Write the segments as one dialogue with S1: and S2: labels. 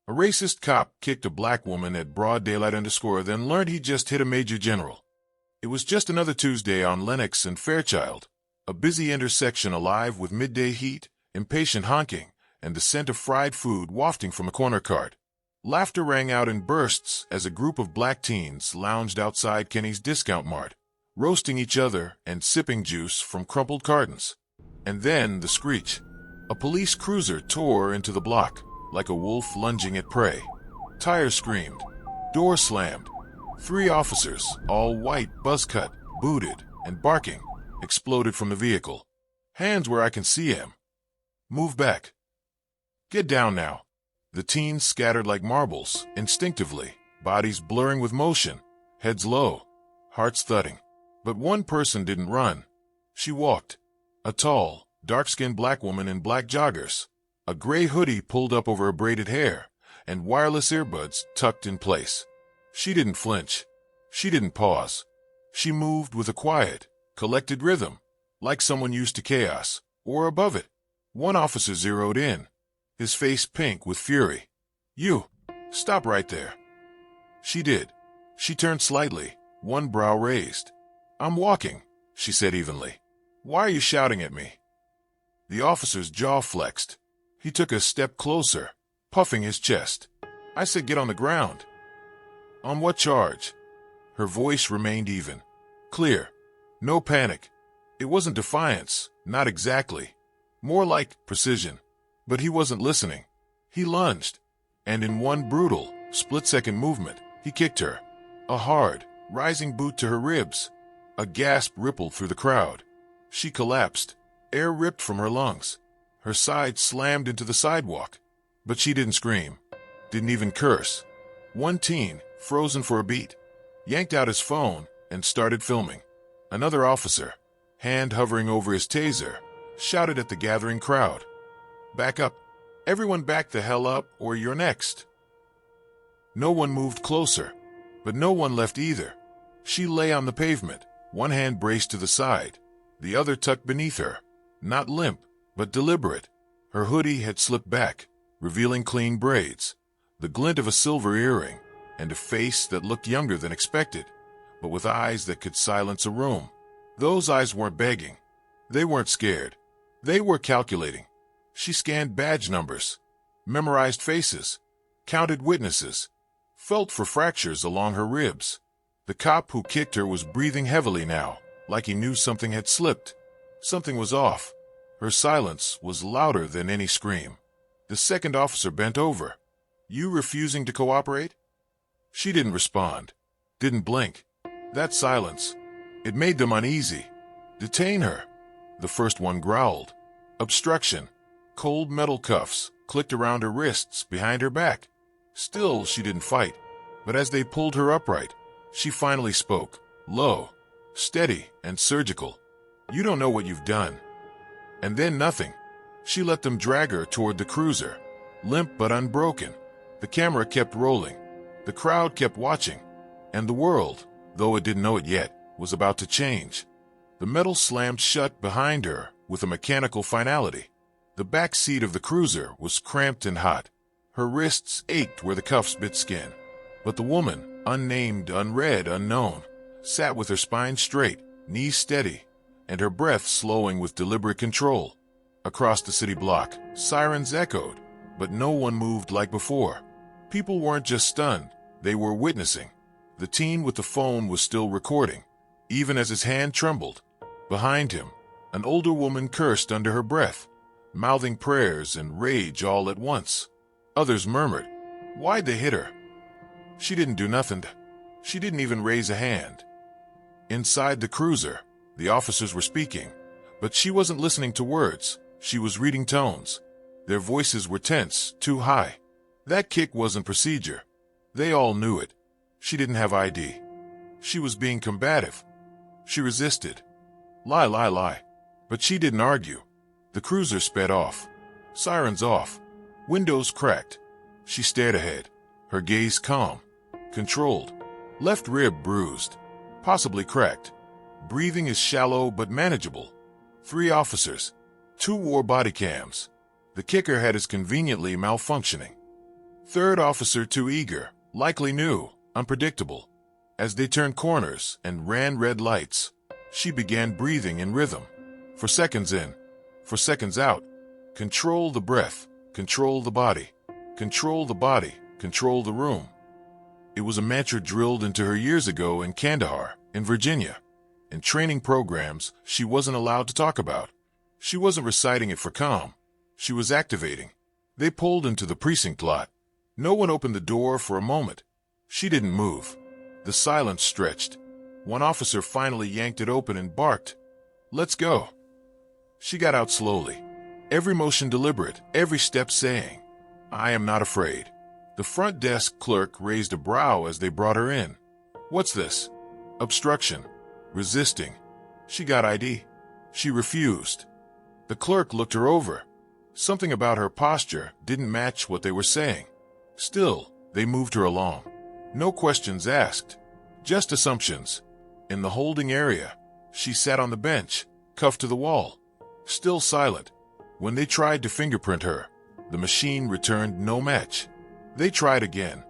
S1: A racist cop kicked a black woman at broad daylight then learned he just hit a major general. It was just another Tuesday on Lenox and Fairchild, a busy intersection alive with midday heat, impatient honking, and the scent of fried food wafting from a corner cart. Laughter rang out in bursts as a group of black teens lounged outside Kenny's Discount Mart, roasting each other and sipping juice from crumpled cartons. And then the screech. A police cruiser tore into the block, like a wolf lunging at prey. Tires screamed. Door slammed. 3 officers, all white, buzz-cut, booted, and barking, exploded from the vehicle. Hands where I can see him. Move back. Get down now. The teens scattered like marbles, instinctively, bodies blurring with motion, heads low, hearts thudding. But one person didn't run. She walked. A tall, dark-skinned black woman in black joggers, a gray hoodie pulled up over her braided hair, and wireless earbuds tucked in place. She didn't flinch. She didn't pause. She moved with a quiet, collected rhythm, like someone used to chaos, or above it. One officer zeroed in, his face pink with fury. "You! Stop right there." She did. She turned slightly, one brow raised. "I'm walking," she said evenly. "Why are you shouting at me?" The officer's jaw flexed. He took a step closer, puffing his chest. "I said get on the ground." "On what charge?" Her voice remained even, clear. No panic. It wasn't defiance, not exactly. More like precision. But he wasn't listening. He lunged, and in one brutal, split-second movement, he kicked her. A hard, rising boot to her ribs. A gasp rippled through the crowd. She collapsed, air ripped from her lungs. Her side slammed into the sidewalk. But she didn't scream, didn't even curse. One teen, frozen for a beat, yanked out his phone and started filming. Another officer, hand hovering over his taser, shouted at the gathering crowd. "Back up. Everyone back the hell up or you're next." No one moved closer, but no one left either. She lay on the pavement, one hand braced to the side, the other tucked beneath her, not limp, but deliberate. Her hoodie had slipped back, revealing clean braids, the glint of a silver earring, and a face that looked younger than expected, but with eyes that could silence a room. Those eyes weren't begging. They weren't scared. They were calculating. She scanned badge numbers, memorized faces, counted witnesses, felt for fractures along her ribs. The cop who kicked her was breathing heavily now, like he knew something had slipped. Something was off. Her silence was louder than any scream. The second officer bent over. "You refusing to cooperate?" She didn't respond, didn't blink. That silence, it made them uneasy. "Detain her." The first one growled. Obstruction. Cold metal cuffs clicked around her wrists behind her back. Still, she didn't fight. But as they pulled her upright, she finally spoke, low, steady, and surgical. "You don't know what you've done." And then nothing. She let them drag her toward the cruiser, limp but unbroken. The camera kept rolling. The crowd kept watching. And the world, though it didn't know it yet, was about to change. The metal slammed shut behind her with a mechanical finality. The back seat of the cruiser was cramped and hot. Her wrists ached where the cuffs bit skin. But the woman, unnamed, unread, unknown, sat with her spine straight, knees steady, and her breath slowing with deliberate control. Across the city block, sirens echoed, but no one moved like before. People weren't just stunned, they were witnessing. The teen with the phone was still recording, even as his hand trembled. Behind him, an older woman cursed under her breath, mouthing prayers and rage all at once. Others murmured, "Why'd they hit her?" She didn't do nothing. She didn't even raise a hand. Inside the cruiser, the officers were speaking, but she wasn't listening to words. She was reading tones. Their voices were tense, too high. That kick wasn't procedure. They all knew it. She didn't have ID. She was being combative. She resisted. Lie. But she didn't argue. The cruiser sped off. Sirens off. Windows cracked. She stared ahead, her gaze calm, controlled. Left rib bruised, possibly cracked. Breathing is shallow but manageable. 3 officers. 2 wore body cams. The kicker had his conveniently malfunctioning. Third officer too eager, likely new, unpredictable. As they turned corners and ran red lights, she began breathing in rhythm. For seconds in, for seconds out. Control the breath, control the body, control the body, control the room. It was a mantra drilled into her years ago in Kandahar, in Virginia. In training programs she wasn't allowed to talk about. She wasn't reciting it for calm. She was activating. They pulled into the precinct lot. No one opened the door for a moment. She didn't move. The silence stretched. One officer finally yanked it open and barked, "Let's go." She got out slowly. Every motion deliberate, every step saying, "I am not afraid." The front desk clerk raised a brow as they brought her in. "What's this?" Obstruction. Resisting. She got ID. She refused. The clerk looked her over. Something about her posture didn't match what they were saying. Still, they moved her along. No questions asked, just assumptions. In the holding area, she sat on the bench, cuffed to the wall, still silent. When they tried to fingerprint her, the machine returned no match. They tried again.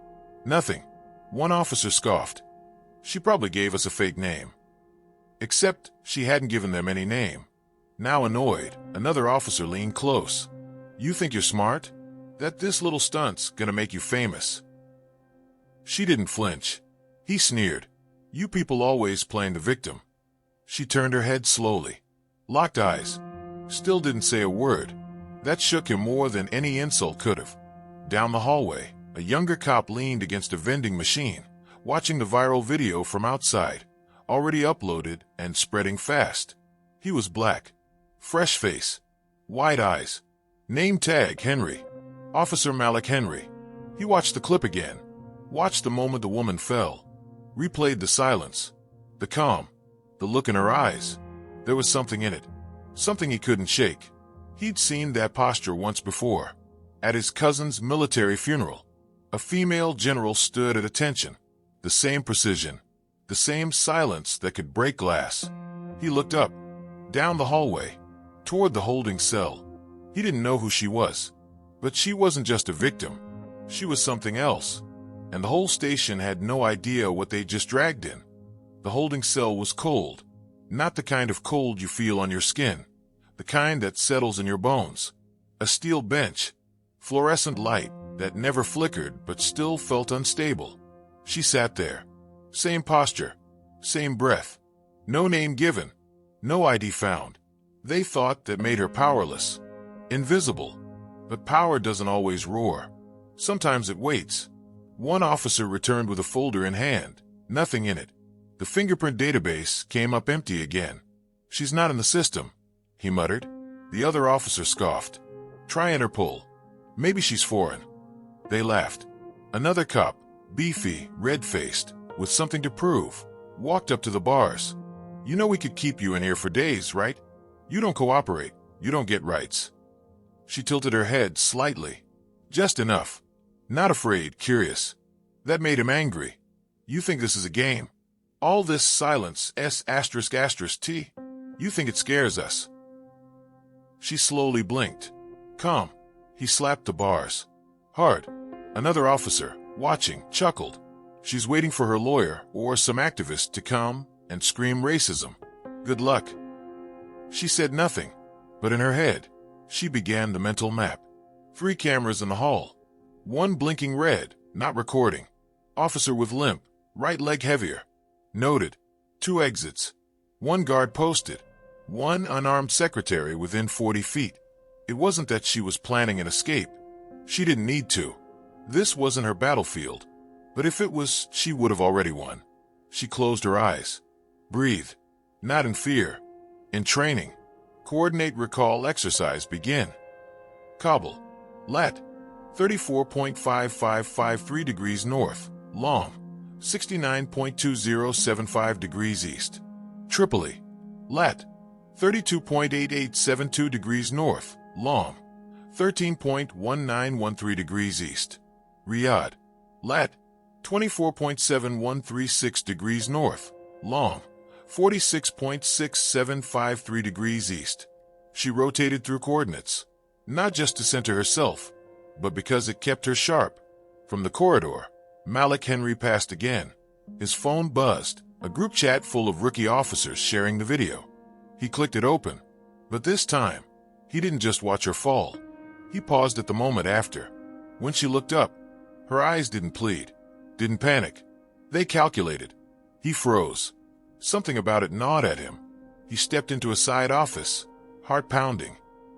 S1: Nothing. One officer scoffed. "She probably gave us a fake name." Except she hadn't given them any name. Now annoyed, another officer leaned close. "You think you're smart? That this little stunt's gonna make you famous." She didn't flinch. He sneered. "You people always playing the victim." She turned her head slowly. Locked eyes. Still didn't say a word. That shook him more than any insult could have. Down the hallway, a younger cop leaned against a vending machine, watching the viral video from outside, already uploaded and spreading fast. He was black. Fresh face. Wide eyes. Name tag Henry. Officer Malik Henry. He watched the clip again. Watched the moment the woman fell. Replayed the silence. The calm. The look in her eyes. There was something in it. Something he couldn't shake. He'd seen that posture once before. At his cousin's military funeral. A female general stood at attention. The same precision. The same silence that could break glass. He looked up. Down the hallway. Toward the holding cell. He didn't know who she was. But she wasn't just a victim. She was something else. And the whole station had no idea what they'd just dragged in. The holding cell was cold. Not the kind of cold you feel on your skin. The kind that settles in your bones. A steel bench. Fluorescent light that never flickered but still felt unstable. She sat there. Same posture. Same breath. No name given. No ID found. They thought that made her powerless. Invisible. But power doesn't always roar. Sometimes it waits. One officer returned with a folder in hand. Nothing in it. The fingerprint database came up empty again. "She's not in the system," he muttered. The other officer scoffed. "Try Interpol. Maybe she's foreign." They laughed. Another cop, beefy, red-faced, with something to prove, walked up to the bars. "You know we could keep you in here for days, right? You don't cooperate. You don't get rights." She tilted her head slightly. Just enough. Not afraid, curious. That made him angry. "You think this is a game? All this silence, S***T? You think it scares us?" She slowly blinked. "Calm." He slapped the bars. "Hard." Another officer, watching, chuckled. "She's waiting for her lawyer or some activist to come and scream racism. Good luck." She said nothing, but in her head, she began the mental map. 3 cameras in the hall. 1 blinking red, not recording. Officer with limp, right leg heavier. Noted. 2 exits. 1 guard posted. 1 unarmed secretary within 40 feet. It wasn't that she was planning an escape. She didn't need to. This wasn't her battlefield. But if it was, she would have already won. She closed her eyes. Breathe. Not in fear. In training. Coordinate, recall, exercise, begin. Kabul. Lat. 34.5553 degrees north. Long. 69.2075 degrees east. Tripoli. Lat. 32.8872 degrees north. Long. 13.1913 degrees east. Riyadh. Lat. 24.7136 degrees north. Long. 46.6753 degrees east. She rotated through coordinates. Not just to center herself, but because it kept her sharp. From the corridor, Malik Henry passed again. His phone buzzed, a group chat full of rookie officers sharing the video. He clicked it open, but this time, he didn't just watch her fall. He paused at the moment after. When she looked up, her eyes didn't plead, didn't panic. They calculated. He froze. Something about it gnawed at him. He stepped into a side office, heart pounding.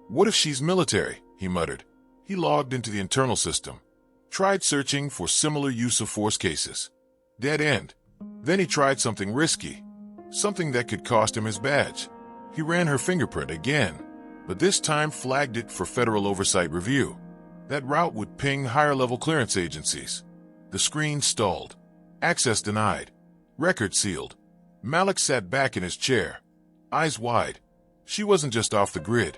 S1: What if she's military? He muttered. He logged into the internal system, tried searching for similar use of force cases. Dead end. Then he tried something risky, something that could cost him his badge. He ran her fingerprint again, but this time flagged it for federal oversight review. That route would ping higher-level clearance agencies. The screen stalled. Access denied. Record sealed. Malik sat back in his chair, eyes wide. She wasn't just off the grid.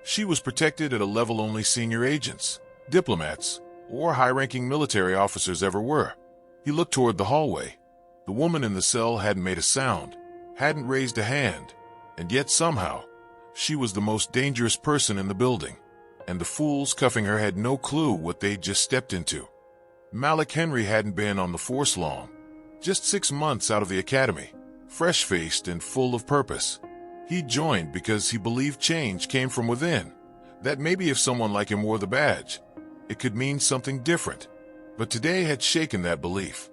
S1: She was protected at a level only senior agents, diplomats, or high-ranking military officers ever were. He looked toward the hallway. The woman in the cell hadn't made a sound, hadn't raised a hand, and yet somehow, she was the most dangerous person in the building, and the fools cuffing her had no clue what they'd just stepped into. Malik Henry hadn't been on the force long, just 6 months out of the academy, fresh-faced and full of purpose. He joined because he believed change came from within, that maybe if someone like him wore the badge, it could mean something different. But today had shaken that belief.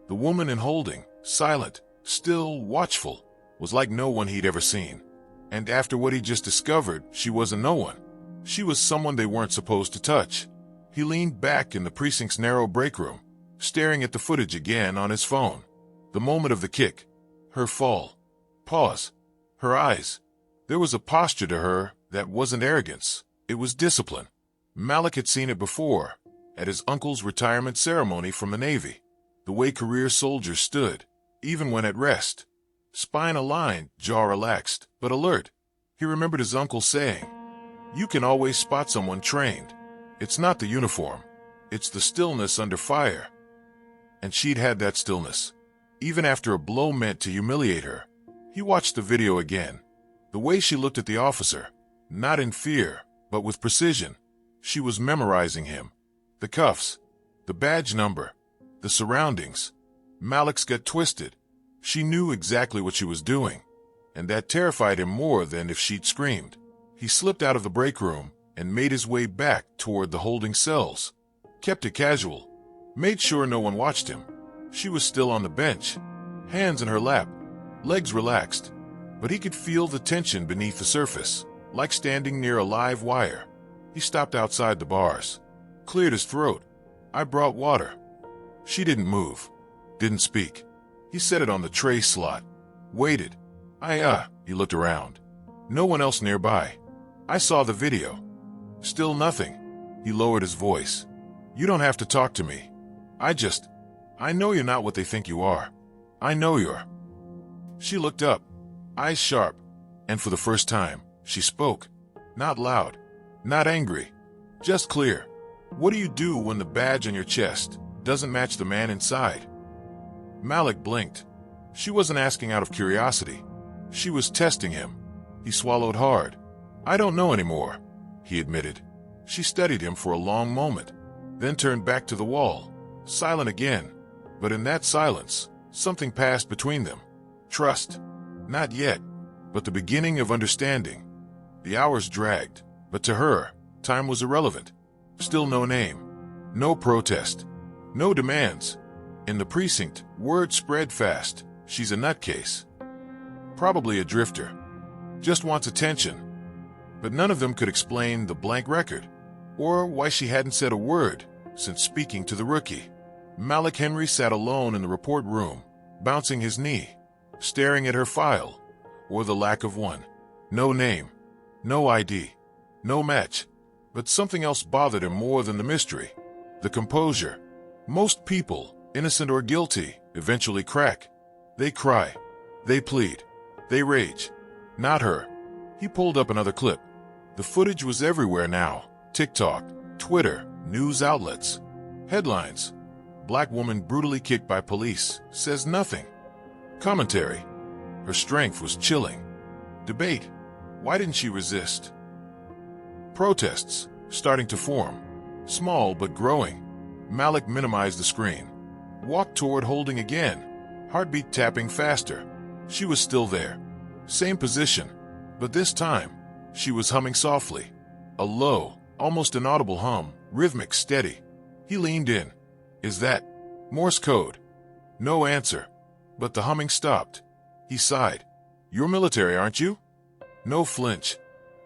S1: The woman in holding, silent, still, watchful, was like no one he'd ever seen. And after what he just discovered, she wasn't no one. She was someone they weren't supposed to touch. He leaned back in the precinct's narrow break room, staring at the footage again on his phone. The moment of the kick. Her fall. Pause. Her eyes. There was a posture to her that wasn't arrogance. It was discipline. Malik had seen it before, at his uncle's retirement ceremony from the Navy. The way career soldiers stood, even when at rest. Spine aligned, jaw relaxed, but alert. He remembered his uncle saying, "You can always spot someone trained. It's not the uniform. It's the stillness under fire." And she'd had that stillness, even after a blow meant to humiliate her. He watched the video again. The way she looked at the officer, not in fear, but with precision. She was memorizing him. The cuffs, the badge number, the surroundings. Malik's got twisted. She knew exactly what she was doing, and that terrified him more than if she'd screamed. He slipped out of the break room and made his way back toward the holding cells. Kept it casual. Made sure no one watched him. She was still on the bench, hands in her lap, legs relaxed, but he could feel the tension beneath the surface, like standing near a live wire. He stopped outside the bars, cleared his throat. "I brought water." She didn't move, didn't speak. He set it on the tray slot, waited. He looked around. No one else nearby. "I saw the video." Still nothing. He lowered his voice. "You don't have to talk to me. I know you're not what they think you are. I know you're." She looked up, eyes sharp, and for the first time, she spoke. Not loud, not angry, just clear. "What do you do when the badge on your chest doesn't match the man inside?" Malik blinked. She wasn't asking out of curiosity. She was testing him. He swallowed hard. "I don't know anymore," he admitted. She studied him for a long moment, then turned back to the wall, silent again. But in that silence, something passed between them. Trust. Not yet, but the beginning of understanding. The hours dragged, but to her, time was irrelevant. Still no name, no protest, no demands. In the precinct, word spread fast. She's a nutcase. Probably a drifter. Just wants attention. But none of them could explain the blank record, or why she hadn't said a word since speaking to the rookie. Malik Henry sat alone in the report room, bouncing his knee, staring at her file, or the lack of one. No name, no ID, no match. But something else bothered him more than the mystery. The composure. Most people, innocent or guilty, eventually crack. They cry. They plead. They rage. Not her. He pulled up another clip. The footage was everywhere now. TikTok, Twitter, news outlets. Headlines. Black woman brutally kicked by police, says nothing. Commentary. Her strength was chilling. Debate. Why didn't she resist? Protests, starting to form. Small but growing. Malik minimized the screen, walked toward holding again, heartbeat tapping faster. She was still there. Same position, but this time, she was humming softly. A low, almost inaudible hum, rhythmic, steady. He leaned in. Is that Morse code? No answer, but the humming stopped. He sighed. You're military, aren't you? No flinch.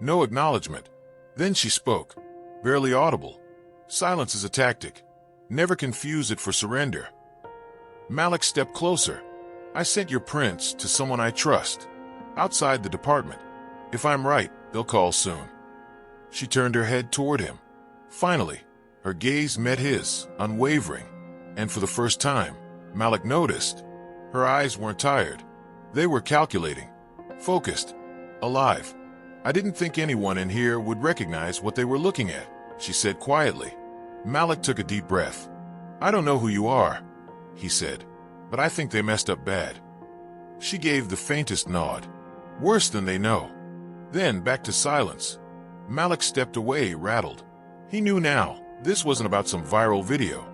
S1: No acknowledgement. Then she spoke. Barely audible. Silence is a tactic. Never confuse it for surrender. Malik stepped closer. I sent your prints to someone I trust. Outside the department. If I'm right, they'll call soon. She turned her head toward him. Finally, her gaze met his, unwavering. And for the first time, Malik noticed. Her eyes weren't tired. They were calculating. Focused. Alive. I didn't think anyone in here would recognize what they were looking at, she said quietly. Malik took a deep breath. I don't know who you are, he said, but I think they messed up bad. She gave the faintest nod. Worse than they know. Then back to silence. Malik stepped away, rattled. He knew now, this wasn't about some viral video.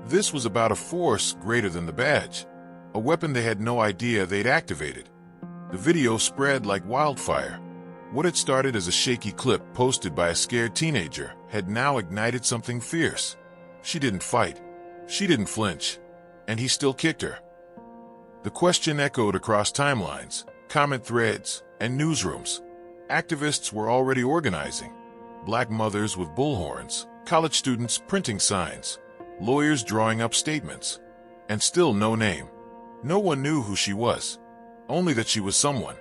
S1: This was about a force greater than the badge. A weapon they had no idea they'd activated. The video spread like wildfire. What had started as a shaky clip posted by a scared teenager had now ignited something fierce. She didn't fight. She didn't flinch. And he still kicked her. The question echoed across timelines, comment threads, and newsrooms. Activists were already organizing. Black mothers with bullhorns, college students printing signs, lawyers drawing up statements. And still no name. No one knew who she was. Only that she was someone.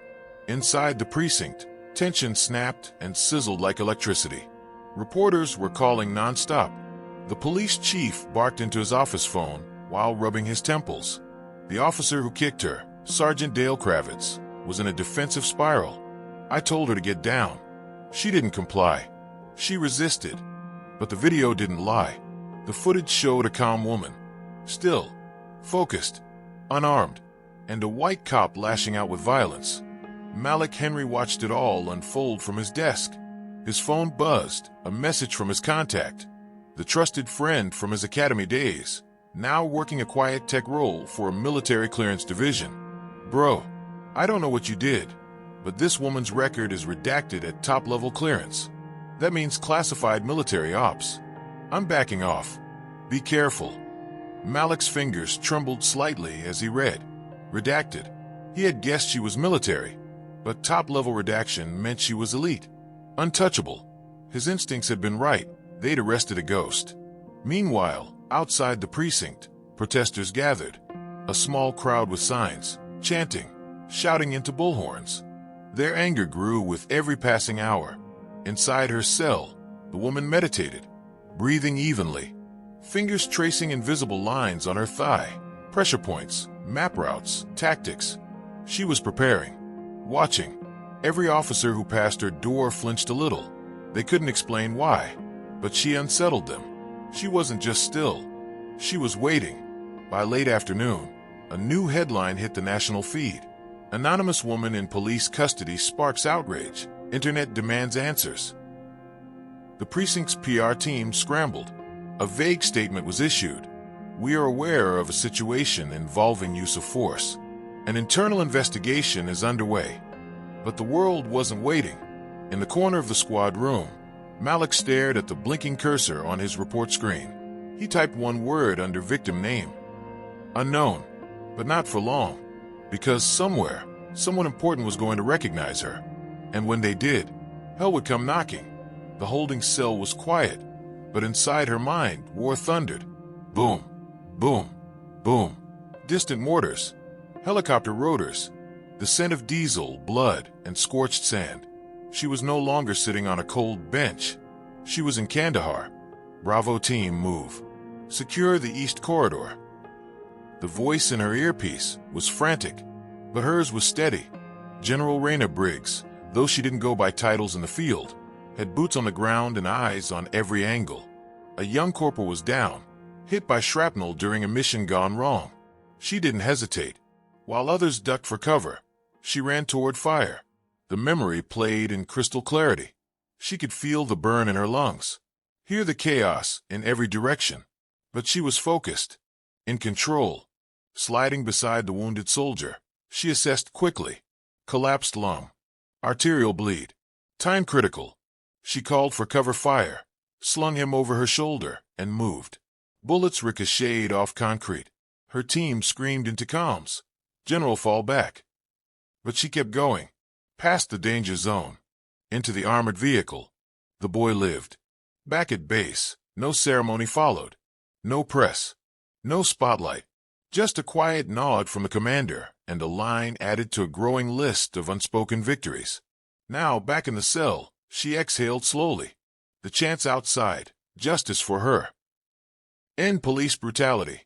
S1: Inside the precinct, tension snapped and sizzled like electricity. Reporters were calling nonstop. The police chief barked into his office phone while rubbing his temples. The officer who kicked her, Sergeant Dale Kravitz, was in a defensive spiral. I told her to get down. She didn't comply. She resisted. But the video didn't lie. The footage showed a calm woman. Still. Focused. Unarmed. And a white cop lashing out with violence. Malik Henry watched it all unfold from his desk. His phone buzzed, a message from his contact. The trusted friend from his academy days, now working a quiet tech role for a military clearance division. Bro, I don't know what you did, but this woman's record is redacted at top-level clearance. That means classified military ops. I'm backing off. Be careful. Malik's fingers trembled slightly as he read. Redacted. He had guessed she was military, but top-level redaction meant she was elite. Untouchable. His instincts had been right. They'd arrested a ghost. Meanwhile, outside the precinct, protesters gathered. A small crowd with signs, chanting, shouting into bullhorns. Their anger grew with every passing hour. Inside her cell, the woman meditated, breathing evenly, fingers tracing invisible lines on her thigh, pressure points, map routes, tactics. She was preparing, watching. Every officer who passed her door flinched a little. They couldn't explain why, but she unsettled them. She wasn't just still. She was waiting. By late afternoon, a new headline hit the national feed. Anonymous woman in police custody sparks outrage. Internet demands answers. The precinct's PR team scrambled. A vague statement was issued. We are aware of a situation involving use of force. An internal investigation is underway. But the world wasn't waiting. In the corner of the squad room, Malik stared at the blinking cursor on his report screen. He typed one word under victim name. Unknown. But not for long. Because somewhere, someone important was going to recognize her. And when they did, hell would come knocking. The holding cell was quiet, but inside her mind, war thundered. Boom, boom, boom. Distant mortars, helicopter rotors, the scent of diesel, blood, and scorched sand. She was no longer sitting on a cold bench. She was in Kandahar. Bravo team, move. Secure the east corridor. The voice in her earpiece was frantic, but hers was steady. General Raina Briggs, though she didn't go by titles in the field, had boots on the ground and eyes on every angle. A young corporal was down, hit by shrapnel during a mission gone wrong. She didn't hesitate. While others ducked for cover, she ran toward fire. The memory played in crystal clarity. She could feel the burn in her lungs, hear the chaos in every direction. But she was focused, in control. Sliding beside the wounded soldier, she assessed quickly. Collapsed lung. Arterial bleed. Time critical. She called for cover fire, slung him over her shoulder, and moved. Bullets ricocheted off concrete. Her team screamed into comms. General, fall back. But she kept going. Past the danger zone. Into the armored vehicle. The boy lived. Back at base, no ceremony followed. No press. No spotlight. Just a quiet nod from the commander and a line added to a growing list of unspoken victories. Now, back in the cell, she exhaled slowly. The chance outside. Justice for her. End police brutality.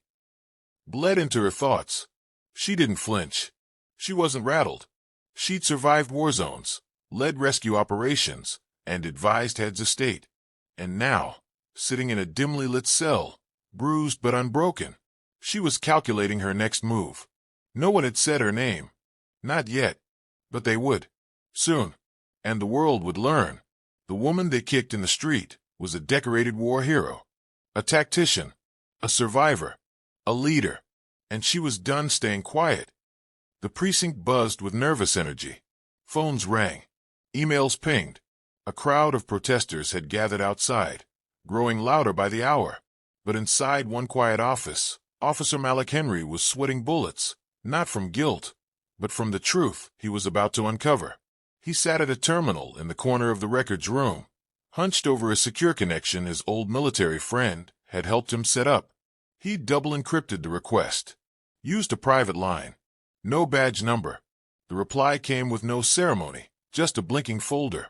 S1: Bled into her thoughts. She didn't flinch. She wasn't rattled. She'd survived war zones, led rescue operations, and advised heads of state. And now, sitting in a dimly lit cell, bruised but unbroken, she was calculating her next move. No one had said her name. Not yet. But they would. Soon. And the world would learn. The woman they kicked in the street was a decorated war hero. A tactician. A survivor. A leader. And she was done staying quiet. The precinct buzzed with nervous energy. Phones rang. Emails pinged. A crowd of protesters had gathered outside, growing louder by the hour. But inside one quiet office, Officer Malik Henry was sweating bullets, not from guilt, but from the truth he was about to uncover. He sat at a terminal in the corner of the records room, hunched over a secure connection his old military friend had helped him set up. He'd double encrypted the request. Used a private line. No badge number. The reply came with no ceremony, just a blinking folder.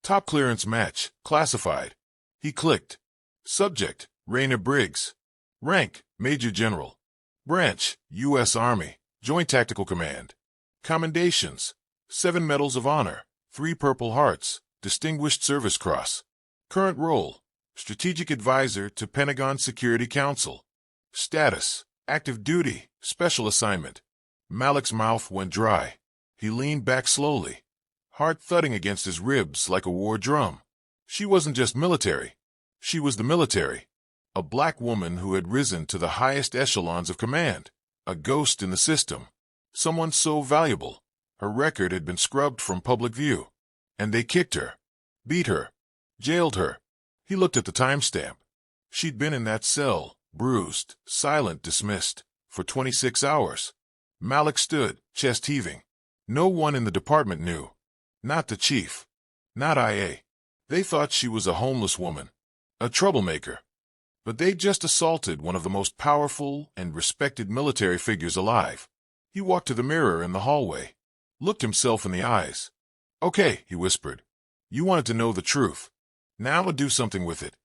S1: Top clearance match, classified. He clicked. Subject, Raina Briggs. Rank, Major General. Branch, U.S. Army, Joint Tactical Command. Commendations, 7 Medals of Honor, 3 Purple Hearts, Distinguished Service Cross. Current role, Strategic Advisor to Pentagon Security Council. Status, Active Duty, Special Assignment. Malik's mouth went dry. He leaned back slowly, heart thudding against his ribs like a war drum. She wasn't just military. She was the military. A black woman who had risen to the highest echelons of command. A ghost in the system. Someone so valuable. Her record had been scrubbed from public view. And they kicked her. Beat her. Jailed her. He looked at the timestamp. She'd been in that cell, bruised, silent, dismissed, for 26 hours. Malik stood, chest heaving. No one in the department knew. Not the chief. Not IA. They thought she was a homeless woman. A troublemaker. But they'd just assaulted one of the most powerful and respected military figures alive. He walked to the mirror in the hallway. Looked himself in the eyes. Okay, he whispered. You wanted to know the truth. Now do something with it.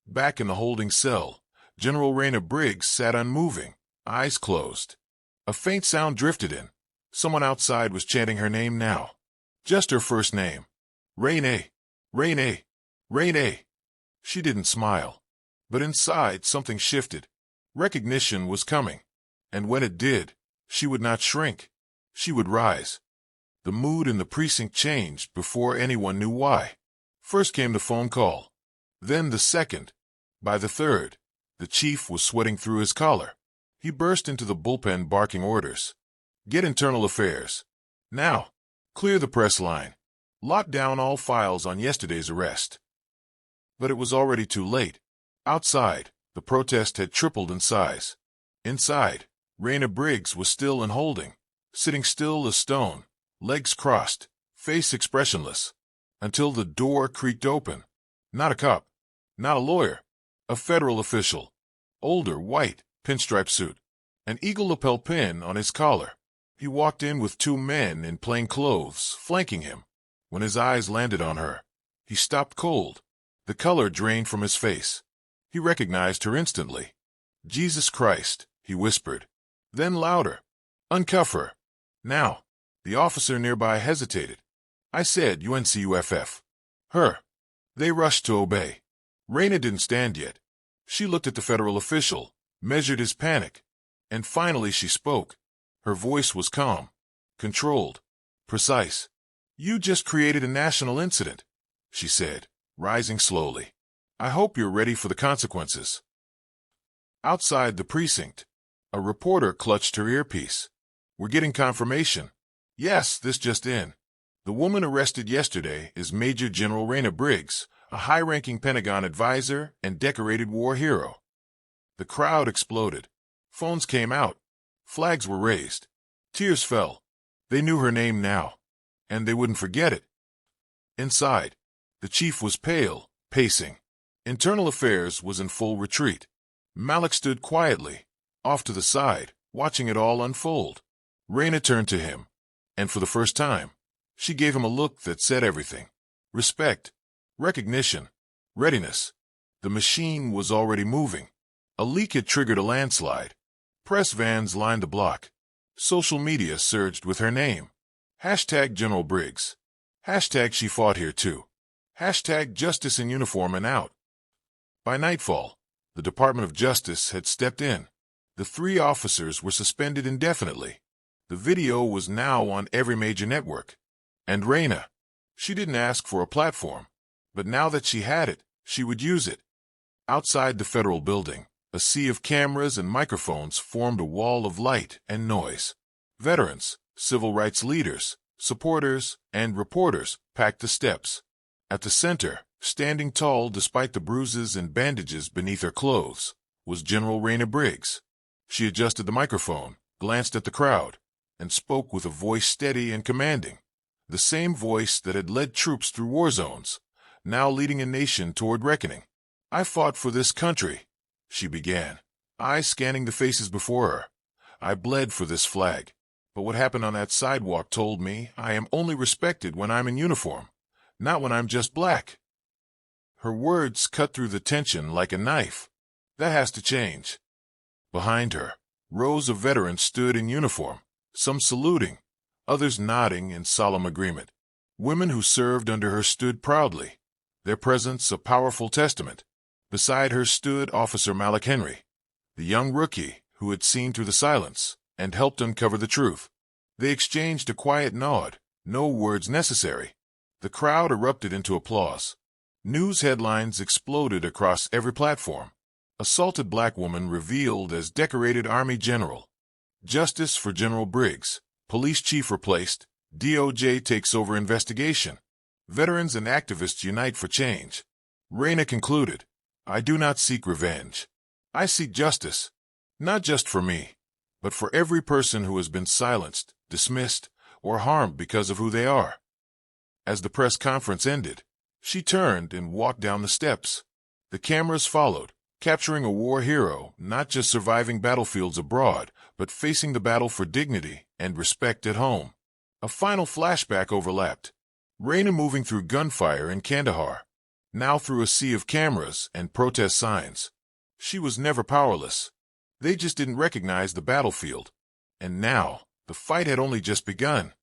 S1: Back in the holding cell, General Raina Briggs sat unmoving, eyes closed. A faint sound drifted in. Someone outside was chanting her name now. Just her first name. Raina. Raina. Raina. She didn't smile. But inside something shifted. Recognition was coming. And when it did, she would not shrink. She would rise. The mood in the precinct changed before anyone knew why. First came the phone call. Then the second. By the third, the chief was sweating through his collar. He burst into the bullpen barking orders. Get internal affairs. Now. Clear the press line. Lock down all files on yesterday's arrest. But it was already too late. Outside, the protest had tripled in size. Inside, Raina Briggs was still in holding, sitting still as stone, legs crossed, face expressionless, until the door creaked open. Not a cop, not a lawyer, a federal official. Older, white, pinstripe suit, an eagle lapel pin on his collar. He walked in with 2 men in plain clothes, flanking him. When his eyes landed on her, he stopped cold. The color drained from his face. He recognized her instantly. Jesus Christ, he whispered. Then louder. Uncuff her. Now. The officer nearby hesitated. I said UNCUFF. Her. They rushed to obey. Raina didn't stand yet. She looked at the federal official, measured his panic, and finally she spoke. Her voice was calm, controlled, precise. You just created a national incident, she said, rising slowly. I hope you're ready for the consequences. Outside the precinct, a reporter clutched her earpiece. "We're getting confirmation." "Yes, this just in. The woman arrested yesterday is Major General Raina Briggs, a high-ranking Pentagon advisor and decorated war hero." The crowd exploded. Phones came out. Flags were raised. Tears fell. They knew her name now, and they wouldn't forget it. Inside, the chief was pale, pacing. Internal affairs was in full retreat. Malik stood quietly, off to the side, watching it all unfold. Raina turned to him, and for the first time, she gave him a look that said everything. Respect, recognition, readiness. The machine was already moving. A leak had triggered a landslide. Press vans lined the block. Social media surged with her name. Hashtag General Briggs. Hashtag she fought here too. Hashtag justice in uniform and out. By nightfall, the Department of Justice had stepped in. The 3 officers were suspended indefinitely. The video was now on every major network. And Raina, she didn't ask for a platform, but now that she had it, she would use it. Outside the federal building, a sea of cameras and microphones formed a wall of light and noise. Veterans, civil rights leaders, supporters, and reporters packed the steps. At the center, standing tall despite the bruises and bandages beneath her clothes, was General Raina Briggs. She adjusted the microphone, glanced at the crowd, and spoke with a voice steady and commanding. The same voice that had led troops through war zones, now leading a nation toward reckoning. "I fought for this country," she began, eyes scanning the faces before her. "I bled for this flag. But what happened on that sidewalk told me I am only respected when I'm in uniform, not when I'm just black." Her words cut through the tension like a knife. That has to change. Behind her, rows of veterans stood in uniform, some saluting, others nodding in solemn agreement. Women who served under her stood proudly, their presence a powerful testament. Beside her stood Officer Malik Henry, the young rookie who had seen through the silence and helped uncover the truth. They exchanged a quiet nod, no words necessary. The crowd erupted into applause. News headlines exploded across every platform. Assaulted black woman revealed as decorated Army general. Justice for General Briggs. Police chief replaced. DOJ takes over investigation. Veterans and activists unite for change. Raina concluded, "I do not seek revenge. I seek justice. Not just for me, but for every person who has been silenced, dismissed, or harmed because of who they are." As the press conference ended, she turned and walked down the steps. The cameras followed, capturing a war hero not just surviving battlefields abroad, but facing the battle for dignity and respect at home. A final flashback overlapped. Raina moving through gunfire in Kandahar, now through a sea of cameras and protest signs. She was never powerless. They just didn't recognize the battlefield. And now, the fight had only just begun.